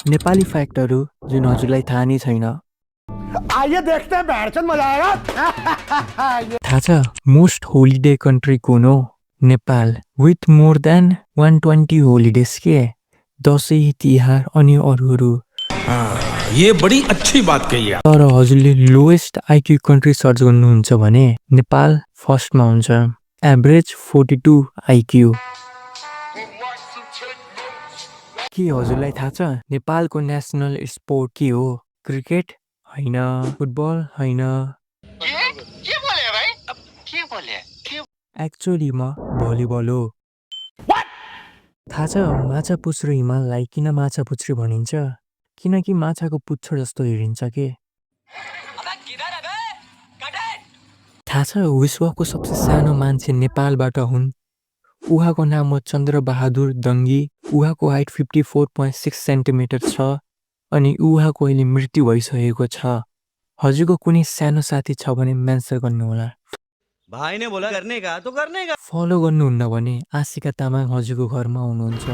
नेपाली फ्याक्टहरू जुन हजुरलाई थाहा नै छैन। आइए देखते हैं बैठचंद मजा आएगा। थाहा छ मोस्ट होलिडे कन्ट्री कुन हो? Nepal, with more than 120 holidays के दसैँ तिहार अनि अरूहरू। ये बड़ी अच्छी बात कही है। तर हजुरले लोएस्ट आइक्यू कन्ट्री सर्च गर्नुहुन्छ भने नेपाल फर्स्टमा हुन्छ, एभरेज 42 आइक्यू। के हजुरलाई थाहा छ नेपालको नेसनल स्पोर्ट के हो? क्रिकेट होइन, फुटबल होइन, एक्चुअलीमा भलिबल हो। थाहा छ माछापुच्छ्रो हिमाललाई किन माछापुच्छ्रो भनिन्छ? किनकि माछाको पुच्छर जस्तो हेरिन्छ के। थाहा छ विश्वको सबसे सानो मान्छे नेपालबाट हुन्। उहाँको नाम हो चन्द्रबहादुर दङ्गी। उहाँको हाइट 54.6 सेन्टिमिटर छ अनि उहाँको अहिले मृत्यु भइसकेको छ। हजुरको कुनै सानो साथी छ भने मेन्सन गर्नुहोला। भाई ने बोला करने का तो करने का। फलो गर्नुहुन्न भने आशिका तामाङ हजुरको घरमा हुनुहुन्छ।